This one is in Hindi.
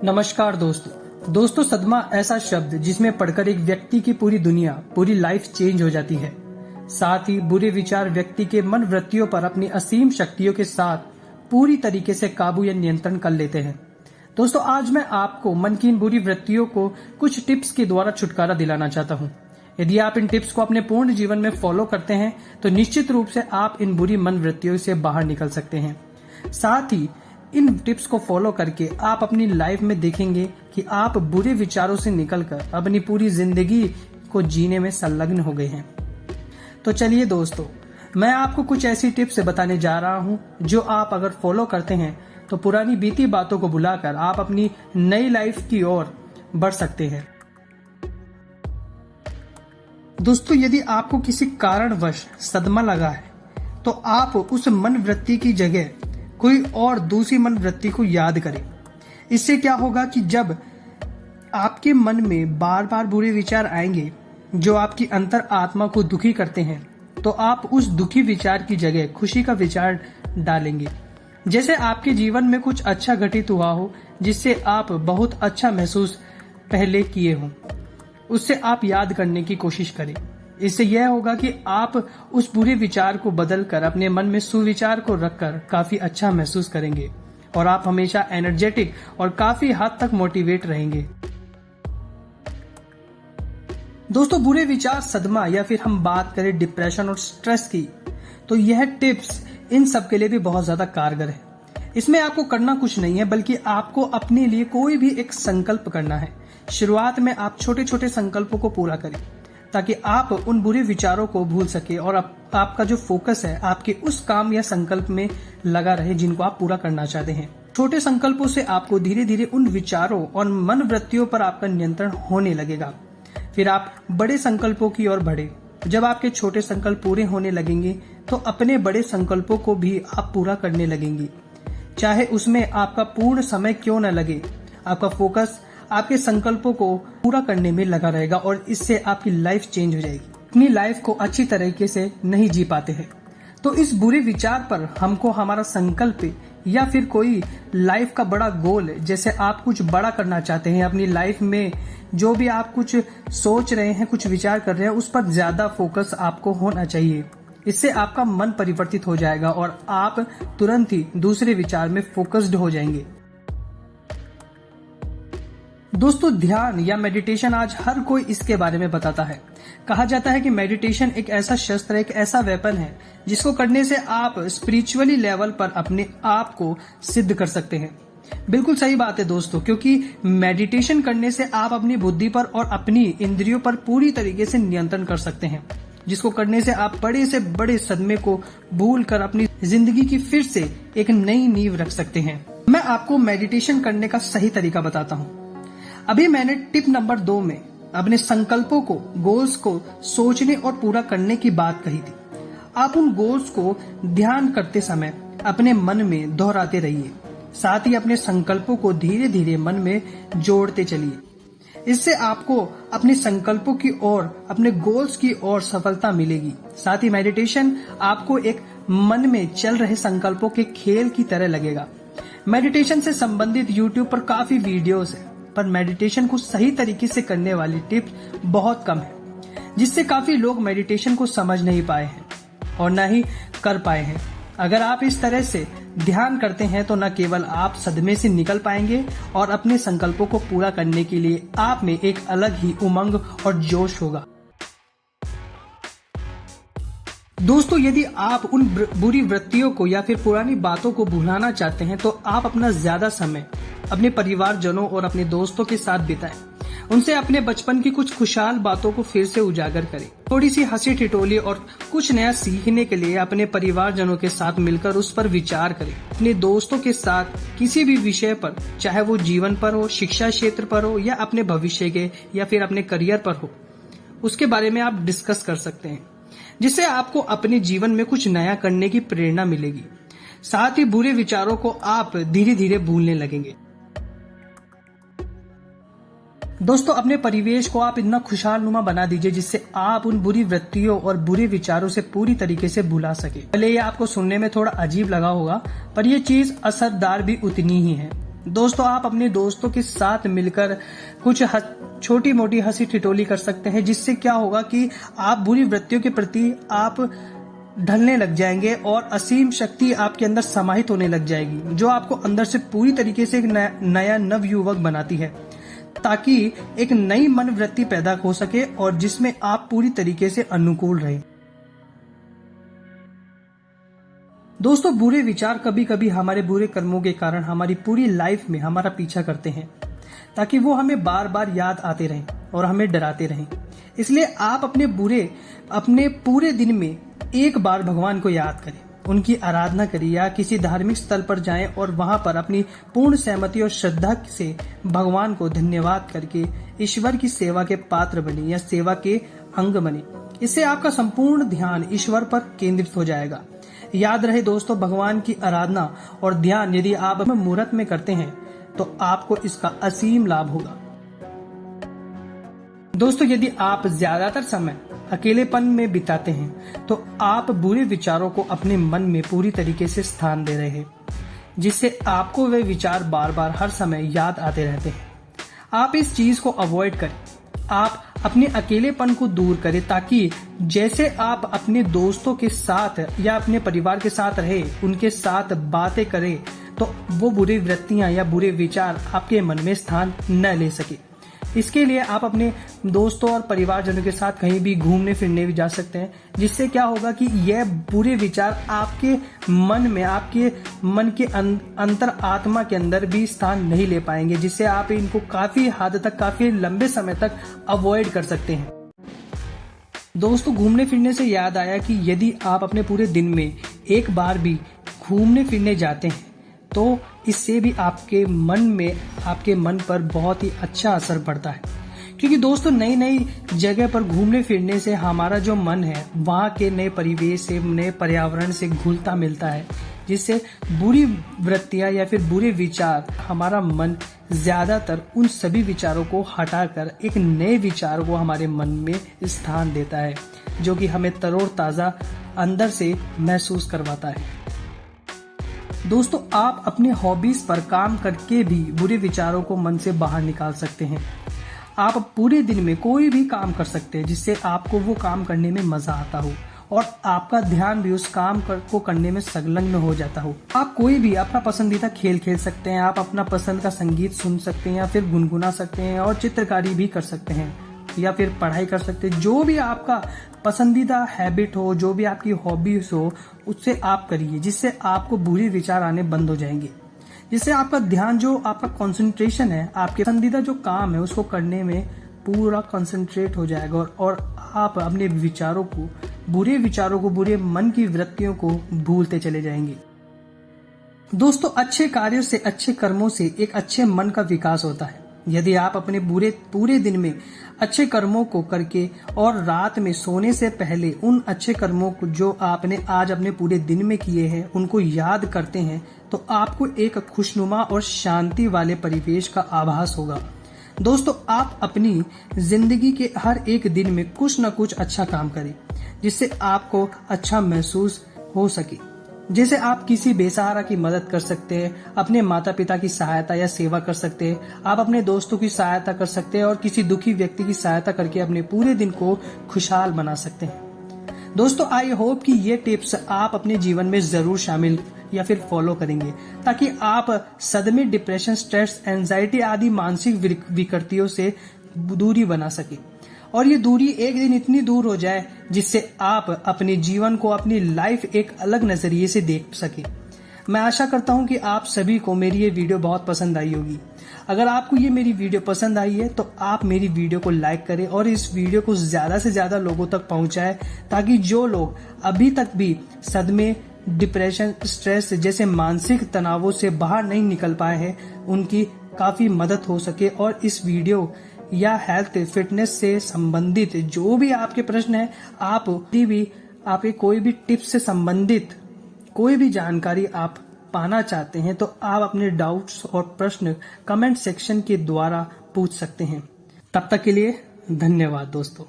नमस्कार दोस्तों सदमा ऐसा शब्द जिसमें पढ़कर एक व्यक्ति की पूरी दुनिया, पूरी लाइफ चेंज हो जाती है। साथ ही बुरे विचार व्यक्ति के मन वृत्तियों पर अपनी असीम शक्तियों के साथ पूरी तरीके से काबू या नियंत्रण कर लेते हैं। दोस्तों, आज मैं आपको मन की इन बुरी वृत्तियों को कुछ टिप्स के द्वारा छुटकारा दिलाना चाहता हूँ। यदि आप इन टिप्स को अपने पूर्ण जीवन में फॉलो करते हैं तो निश्चित रूप से आप इन बुरी मन वृत्तियों से बाहर निकल सकते हैं। साथ ही इन टिप्स को फॉलो करके आप अपनी लाइफ में देखेंगे कि आप बुरे विचारों से निकलकर अपनी पूरी जिंदगी को जीने में संलग्न हो गए हैं। तो चलिए दोस्तों, मैं आपको कुछ ऐसी टिप्स बताने जा रहा हूं जो आप अगर फॉलो करते हैं तो पुरानी बीती बातों को भुलाकर आप अपनी नई लाइफ की ओर बढ़ सकते हैं। दोस्तों, यदि आपको किसी कारणवश सदमा लगा है तो आप उस मन वृत्ति की जगह कोई और दूसरी मन वृत्ति को याद करें। इससे क्या होगा कि जब आपके मन में बार बार बुरे विचार आएंगे जो आपकी अंतर आत्मा को दुखी करते हैं, तो आप उस दुखी विचार की जगह खुशी का विचार डालेंगे। जैसे आपके जीवन में कुछ अच्छा घटित हुआ हो जिससे आप बहुत अच्छा महसूस पहले किए हों, उससे आप याद करने की कोशिश करें। इससे यह होगा कि आप उस बुरे विचार को बदलकर अपने मन में सुविचार को रखकर काफी अच्छा महसूस करेंगे और आप हमेशा एनर्जेटिक और काफी हद तक मोटिवेट रहेंगे। दोस्तों, बुरे विचार, सदमा या फिर हम बात करें डिप्रेशन और स्ट्रेस की, तो यह टिप्स इन सब के लिए भी बहुत ज्यादा कारगर है। इसमें आपको करना कुछ नहीं है, बल्कि आपको अपने लिए कोई भी एक संकल्प करना है। शुरुआत में आप छोटे छोटे संकल्पों को पूरा करें ताकि आप उन बुरे विचारों को भूल सके और आपका जो फोकस है आपके उस काम या संकल्प में लगा रहे जिनको आप पूरा करना चाहते हैं। छोटे संकल्पों से आपको धीरे धीरे उन विचारों और मन वृत्तियों पर आपका नियंत्रण होने लगेगा। फिर आप बड़े संकल्पों की ओर बढ़े। जब आपके छोटे संकल्प पूरे होने लगेंगे तो अपने बड़े संकल्पों को भी आप पूरा करने लगेंगे, चाहे उसमें आपका पूर्ण समय क्यों न लगे। आपका फोकस आपके संकल्पों को पूरा करने में लगा रहेगा और इससे आपकी लाइफ चेंज हो जाएगी। अपनी लाइफ को अच्छी तरीके से नहीं जी पाते हैं तो इस बुरे विचार पर हमको हमारा संकल्प या फिर कोई लाइफ का बड़ा गोल, जैसे आप कुछ बड़ा करना चाहते हैं अपनी लाइफ में, जो भी आप कुछ सोच रहे हैं, कुछ विचार कर रहे हैं, उस पर ज्यादा फोकस आपको होना चाहिए। इससे आपका मन परिवर्तित हो जाएगा और आप तुरंत ही दूसरे विचार में फोकस्ड हो जाएंगे। दोस्तों, ध्यान या मेडिटेशन आज हर कोई इसके बारे में बताता है। कहा जाता है कि मेडिटेशन एक ऐसा शस्त्र, एक ऐसा वेपन है जिसको करने से आप स्पिरिचुअली लेवल पर अपने आप को सिद्ध कर सकते हैं। बिल्कुल सही बात है दोस्तों, क्योंकि मेडिटेशन करने से आप अपनी बुद्धि पर और अपनी इंद्रियों पर पूरी तरीके से नियंत्रण कर सकते हैं, जिसको करने से आप बड़े से बड़े सदमे को भूलकर अपनी जिंदगी की फिर से एक नई नींव रख सकते हैं। मैं आपको मेडिटेशन करने का सही तरीका बताता हूँ। अभी मैंने टिप नंबर 2 में अपने संकल्पों को, गोल्स को सोचने और पूरा करने की बात कही थी। आप उन गोल्स को ध्यान करते समय अपने मन में दोहराते रहिए, साथ ही अपने संकल्पों को धीरे धीरे मन में जोड़ते चलिए। इससे आपको अपने संकल्पों की ओर, अपने गोल्स की ओर सफलता मिलेगी। साथ ही मेडिटेशन आपको एक मन में चल रहे संकल्पों के खेल की तरह लगेगा। मेडिटेशन से संबंधित YouTube पर काफी वीडियोस है, पर मेडिटेशन को सही तरीके से करने वाली टिप्स बहुत कम है, जिससे काफी लोग मेडिटेशन को समझ नहीं पाए हैं और न ही कर पाए हैं। अगर आप इस तरह से ध्यान करते हैं तो न केवल आप सदमे से निकल पाएंगे और अपने संकल्पों को पूरा करने के लिए आप में एक अलग ही उमंग और जोश होगा। दोस्तों, यदि आप उन बुरी वृत्तियों को या फिर पुरानी बातों को भुलाना चाहते हैं तो आप अपना ज्यादा समय अपने परिवारजनों और अपने दोस्तों के साथ बिताएं। उनसे अपने बचपन की कुछ खुशहाल बातों को फिर से उजागर करें। थोड़ी सी हंसी ठिठोली और कुछ नया सीखने के लिए अपने परिवारजनों के साथ मिलकर उस पर विचार करें। अपने दोस्तों के साथ किसी भी विषय पर, चाहे वो जीवन पर हो, शिक्षा क्षेत्र पर हो या अपने भविष्य के या फिर अपने करियर पर हो, उसके बारे में आप डिस्कस कर सकते हैं, जिससे आपको अपने जीवन में कुछ नया करने की प्रेरणा मिलेगी। साथ ही बुरे विचारों को आप धीरे धीरे भूलने लगेंगे। दोस्तों, अपने परिवेश को आप इतना खुशहाल नुमा बना दीजिए जिससे आप उन बुरी वृत्तियों और बुरे विचारों से पूरी तरीके से भुला सके। भले ये आपको सुनने में थोड़ा अजीब लगा होगा, पर यह चीज असरदार भी उतनी ही है। दोस्तों, आप अपने दोस्तों के साथ मिलकर कुछ छोटी मोटी हंसी ठिठोली कर सकते हैं, जिससे क्या होगा कि आप बुरी वृत्तियों के प्रति आप ढलने लग जाएंगे और असीम शक्ति आपके अंदर समाहित होने लग जाएगी, जो आपको अंदर से पूरी तरीके से एक नया नव युवक बनाती है, ताकि एक नई मन वृत्ति पैदा हो सके और जिसमें आप पूरी तरीके से अनुकूल रहें। दोस्तों, बुरे विचार कभी कभी हमारे बुरे कर्मों के कारण हमारी पूरी लाइफ में हमारा पीछा करते हैं, ताकि वो हमें बार बार याद आते रहें और हमें डराते रहें। इसलिए आप अपने पूरे दिन में एक बार भगवान को याद करें, उनकी आराधना करें या किसी धार्मिक स्थल पर जाएं और वहां पर अपनी पूर्ण सहमति और श्रद्धा से भगवान को धन्यवाद करके ईश्वर की सेवा के पात्र बने या सेवा के अंग बने। इससे आपका संपूर्ण ध्यान ईश्वर पर केंद्रित हो जाएगा। याद रहे दोस्तों, भगवान की आराधना और ध्यान यदि आप मुहूर्त में करते हैं तो आपको इसका असीम लाभ होगा। दोस्तों, यदि आप ज्यादातर समय अकेलेपन में बिताते हैं तो आप बुरे विचारों को अपने मन में पूरी तरीके से स्थान दे रहे हैं, जिससे आपको वे विचार बार बार हर समय याद आते रहते हैं। आप इस चीज को अवॉइड करें, आप अपने अकेलेपन को दूर करें, ताकि जैसे आप अपने दोस्तों के साथ या अपने परिवार के साथ रहे, उनके साथ बातें करें, तो वो बुरी वृत्तियां या बुरे विचार आपके मन में स्थान न ले सके। इसके लिए आप अपने दोस्तों और परिवारजनों के साथ कहीं भी घूमने फिरने भी जा सकते हैं, जिससे क्या होगा कि यह बुरे विचार आपके मन में, आपके मन के अंतर आत्मा के अंदर भी स्थान नहीं ले पाएंगे, जिससे आप इनको काफी हद तक, काफी लंबे समय तक अवॉइड कर सकते हैं। दोस्तों, घूमने फिरने से याद आया कि यदि आप अपने पूरे दिन में एक बार भी घूमने फिरने जाते हैं तो इससे भी आपके मन पर बहुत ही अच्छा असर पड़ता है, क्योंकि दोस्तों नई नई जगह पर घूमने फिरने से हमारा जो मन है वहाँ के नए परिवेश से, नए पर्यावरण से घुलता मिलता है, जिससे बुरी वृत्तियां या फिर बुरे विचार, हमारा मन ज्यादातर उन सभी विचारों को हटाकर एक नए विचार को हमारे मन में स्थान देता है, जो कि हमें तरोताजा अंदर से महसूस करवाता है। दोस्तों, आप अपने हॉबीज पर काम करके भी बुरे विचारों को मन से बाहर निकाल सकते हैं। आप पूरे दिन में कोई भी काम कर सकते हैं जिससे आपको वो काम करने में मजा आता हो और आपका ध्यान भी उस काम को करने में संलग्न हो जाता हो। आप कोई भी अपना पसंदीदा खेल खेल सकते हैं, आप अपना पसंद का संगीत सुन सकते हैं या फिर गुनगुना सकते हैं और चित्रकारी भी कर सकते हैं या फिर पढ़ाई कर सकते हैं। जो भी आपका पसंदीदा हैबिट हो, जो भी आपकी हॉबीज हो, उससे आप करिए, जिससे आपको बुरे विचार आने बंद हो जाएंगे, जिससे आपका ध्यान, जो आपका कंसंट्रेशन है, आपके पसंदीदा जो काम है उसको करने में पूरा कंसंट्रेट हो जाएगा और आप अपने विचारों को, बुरे मन की वृत्तियों को भूलते चले जाएंगे। दोस्तों, अच्छे कार्यों से, अच्छे कर्मों से एक अच्छे मन का विकास होता है। यदि आप अपने पूरे दिन में अच्छे कर्मों को करके और रात में सोने से पहले उन अच्छे कर्मों को जो आपने आज अपने पूरे दिन में किए हैं उनको याद करते हैं, तो आपको एक खुशनुमा और शांति वाले परिवेश का आभास होगा। दोस्तों, आप अपनी जिंदगी के हर एक दिन में कुछ न कुछ अच्छा काम करें, जिससे आपको अच्छा महसूस हो सके। जैसे आप किसी बेसहारा की मदद कर सकते हैं, अपने माता पिता की सहायता या सेवा कर सकते हैं, आप अपने दोस्तों की सहायता कर सकते हैं और किसी दुखी व्यक्ति की सहायता करके अपने पूरे दिन को खुशहाल बना सकते हैं। दोस्तों, आई होप कि ये टिप्स आप अपने जीवन में जरूर शामिल या फिर फॉलो करेंगे, ताकि आप सदमे, डिप्रेशन, स्ट्रेस, एंजाइटी आदि मानसिक विकृतियों से दूरी बना सके और ये दूरी एक दिन इतनी दूर हो जाए जिससे आप अपने जीवन को, अपनी लाइफ एक अलग नजरिए से देख सके। मैं आशा करता हूं कि आप सभी को मेरी ये वीडियो बहुत पसंद आई होगी। अगर आपको ये मेरी वीडियो पसंद आई है तो आप मेरी वीडियो को लाइक करें और इस वीडियो को ज्यादा से ज्यादा लोगों तक पहुंचाएं, ताकि जो लोग अभी तक भी सदमे, डिप्रेशन, स्ट्रेस जैसे मानसिक तनावों से बाहर नहीं निकल पाए हैं, उनकी काफी मदद हो सके। और इस वीडियो या हेल्थ फिटनेस से संबंधित जो भी आपके प्रश्न है, आपके कोई भी टिप्स से संबंधित कोई भी जानकारी आप पाना चाहते हैं तो आप अपने डाउट्स और प्रश्न कमेंट सेक्शन के द्वारा पूछ सकते हैं। तब तक के लिए धन्यवाद दोस्तों।